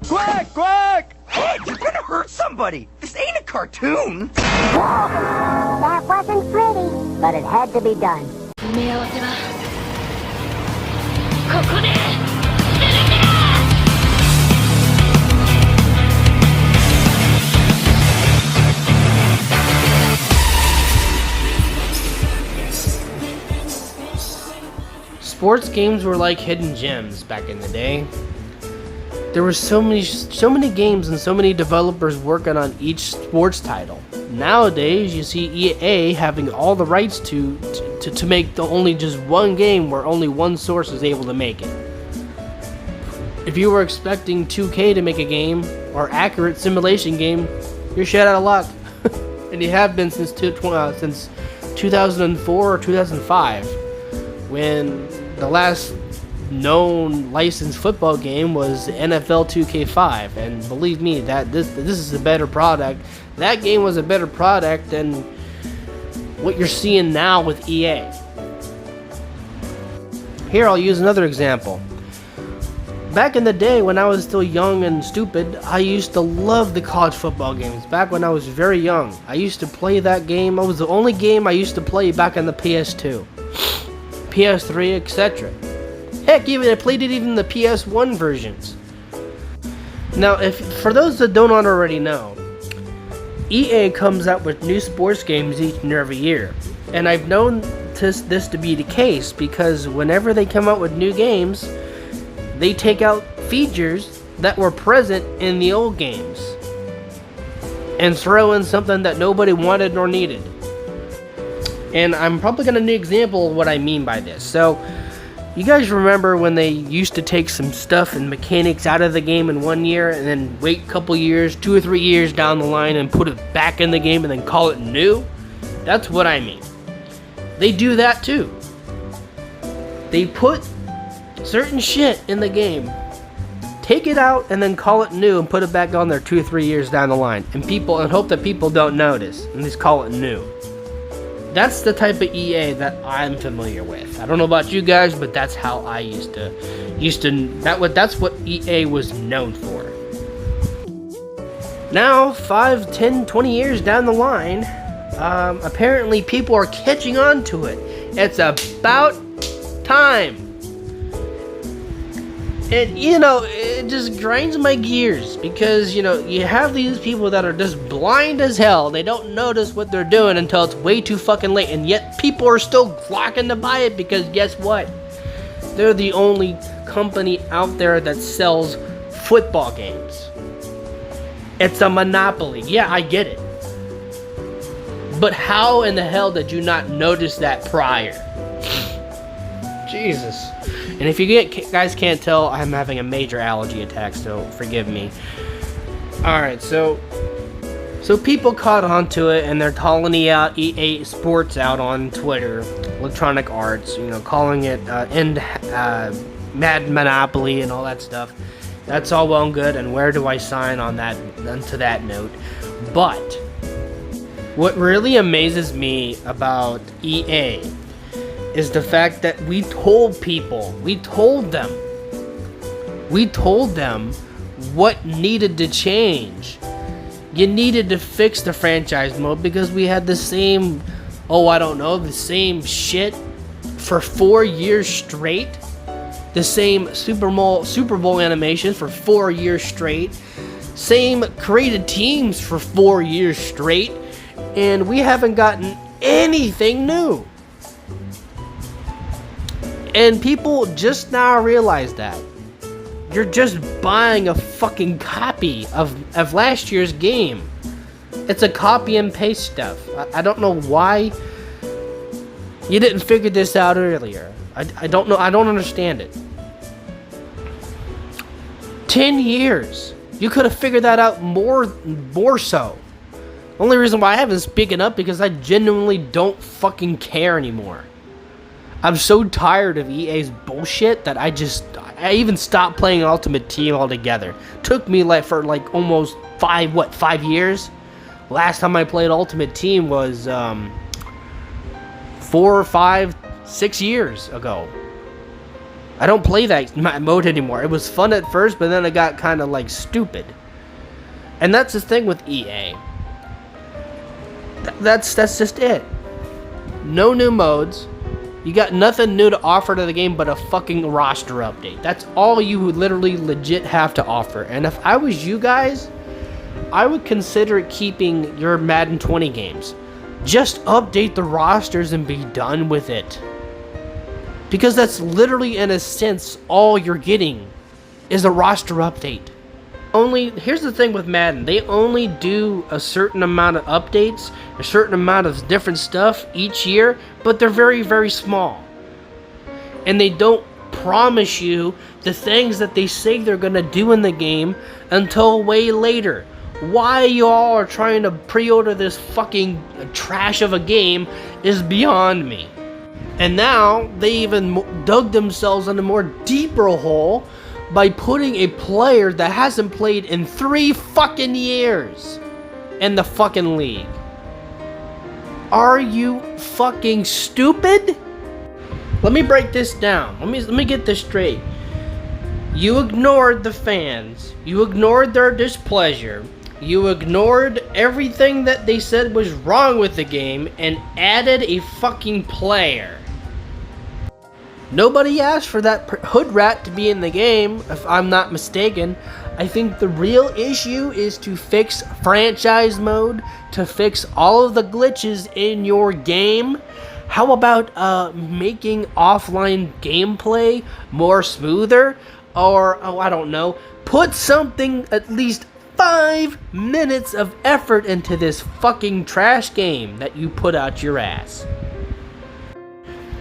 Quack, quack! Hey, you're gonna hurt somebody. This ain't a cartoon. That wasn't pretty, but it had to be done. Sports games were like hidden gems back in the day. There were so many games and so many developers working on each sports title. Nowadays, you see EA having all the rights to make only just one game where only one source is able to make it. If you were expecting 2K to make a game or accurate simulation game, you're shit out of luck. And you have been since 2004 or 2005, when the last known licensed football game was NFL 2K5, and believe me, that this is a better product. That game was a better product than what you're seeing now with EA. Here, I'll use another example. Back in the day when I was still young and stupid, I used to love the college football games. Back when I was very young, I used to play that game. It was the only game I used to play back on the PS2, PS3, etc. Heck, I played it even the PS1 versions. Now, for those that don't already know, EA comes out with new sports games each and every year. And I've known this to be the case because whenever they come out with new games, they take out features that were present in the old games and throw in something that nobody wanted nor needed. And I'm probably going to need an example of what I mean by this. So, you guys remember when they used to take some stuff and mechanics out of the game in 1 year and then wait a couple years, 2 or 3 years down the line and put it back in the game and then call it new? That's what I mean. They do that too. They put certain shit in the game, take it out and then call it new and put it back on there 2 or 3 years down the line and hope that people don't notice and just call it new. That's the type of EA that I'm familiar with. I don't know about you guys, but that's how I that's what EA was known for. Now, 5, 10, 20 years down the line, apparently people are catching on to it. It's about time. And, it just grinds my gears because, you have these people that are just blind as hell. They don't notice what they're doing until it's way too fucking late. And yet people are still flocking to buy it because guess what? They're the only company out there that sells football games. It's a monopoly. Yeah, I get it. But how in the hell did you not notice that prior? Jesus. And if you guys can't tell, I'm having a major allergy attack, so forgive me. Alright, so people caught on to it, and they're calling EA Sports out on Twitter, Electronic Arts, calling it Madden Monopoly and all that stuff. That's all well and good, and where do I sign on that, to that note? But what really amazes me about EA is the fact that we told them what needed to change. You needed to fix the franchise mode because we had the same shit for 4 years straight. The same Super Bowl animation for 4 years straight. Same created teams for 4 years straight. And we haven't gotten anything new. And people just now realize that. You're just buying a fucking copy of last year's game. It's a copy and paste stuff. I don't know why you didn't figure this out earlier. I don't know. I don't understand it. 10 years. You could have figured that out more so. Only reason why I haven't speaking up because I genuinely don't fucking care anymore. I'm so tired of EA's bullshit that I even stopped playing Ultimate Team altogether. Took me almost 5 years? Last time I played Ultimate Team was 4, 5, 6 years ago. I don't play that mode anymore. It was fun at first, but then it got kind of like stupid. And that's the thing with EA. That's just it. No new modes. You got nothing new to offer to the game but a fucking roster update. That's all you literally legit have to offer. And if I was you guys, I would consider keeping your Madden 20 games. Just update the rosters and be done with it. Because that's literally, in a sense, all you're getting is a roster update. Here's the thing with Madden. They only do a certain amount of updates, a certain amount of different stuff each year, but they're very, very small. And they don't promise you the things that they say they're going to do in the game until way later. Why you all are trying to pre-order this fucking trash of a game is beyond me. And now they even dug themselves in a more deeper hole by putting a player that hasn't played in 3 fucking years in the fucking league. Are you fucking stupid? Let me break this down. Let me get this straight. You ignored the fans. You ignored their displeasure. You ignored everything that they said was wrong with the game and added a fucking player. Nobody asked for that hood rat to be in the game, if I'm not mistaken. I think the real issue is to fix franchise mode, to fix all of the glitches in your game. How about making offline gameplay more smoother? Or, I don't know, put something, at least 5 minutes of effort into this fucking trash game that you put out your ass.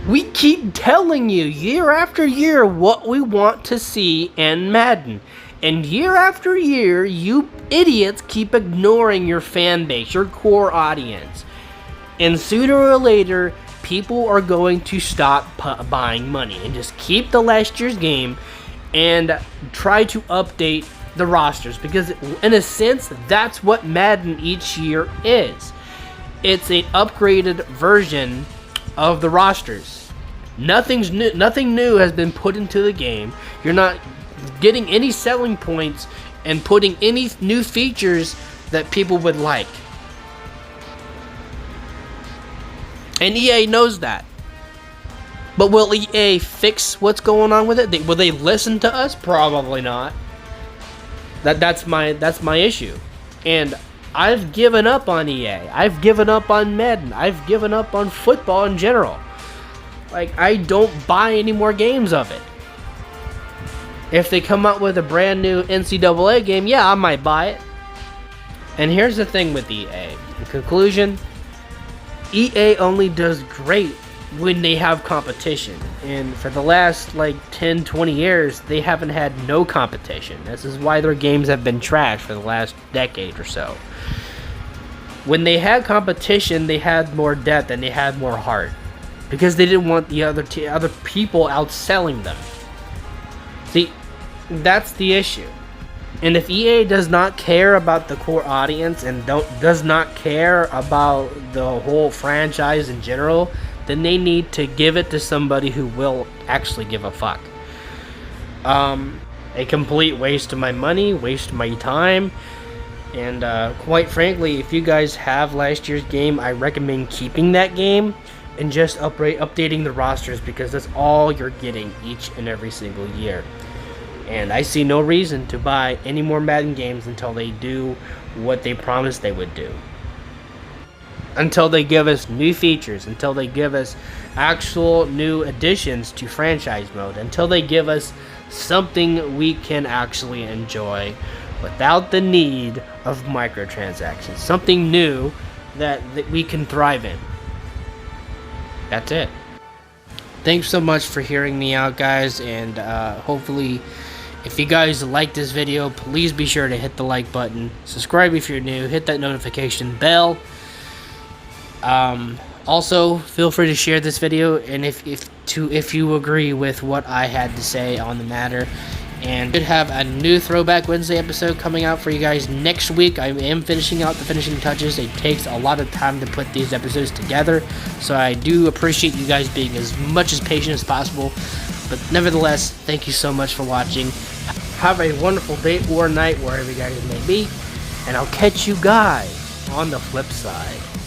We keep telling you year after year what we want to see in Madden. And year after year, you idiots keep ignoring your fan base, your core audience. And sooner or later, people are going to stop buying money and just keep the last year's game and try to update the rosters. Because in a sense, that's what Madden each year is. It's an upgraded version of the rosters. Nothing new has been put into the game. You're not getting any selling points and putting any new features that people would like. And EA knows that. But will EA fix what's going on with it? Will they listen to us? Probably not. That's my issue. And I've given up on EA. I've given up on Madden. I've given up on football in general. Like, I don't buy any more games of it. If they come out with a brand new NCAA game, yeah, I might buy it. And here's the thing with EA. In conclusion, EA only does great when they have competition. And for the last, 10, 20 years, they haven't had no competition. This is why their games have been trashed for the last decade or so. When they had competition, they had more depth and they had more heart. Because they didn't want the other people outselling them. See, that's the issue. And if EA does not care about the core audience and does not care about the whole franchise in general, then they need to give it to somebody who will actually give a fuck. A complete waste of my money, waste of my time. And quite frankly, if you guys have last year's game, I recommend keeping that game and just updating the rosters, because that's all you're getting each and every single year. And I see no reason to buy any more Madden games until they do what they promised they would do. Until they give us new features, until they give us actual new additions to franchise mode, until they give us something we can actually enjoy without the need of microtransactions. Something new that we can thrive in. That's it. Thanks so much for hearing me out, guys, and hopefully if you guys like this video, please be sure to hit the like button, subscribe if you're new, hit that notification bell. Also, feel free to share this video, and if you agree with what I had to say on the matter. And we should have a new Throwback Wednesday episode coming out for you guys next week. I am finishing out the finishing touches. It takes a lot of time to put these episodes together, so I do appreciate you guys being as much as patient as possible But nevertheless, thank you so much for watching. Have a wonderful day or night wherever you guys may be. And I'll catch you guys on the flip side.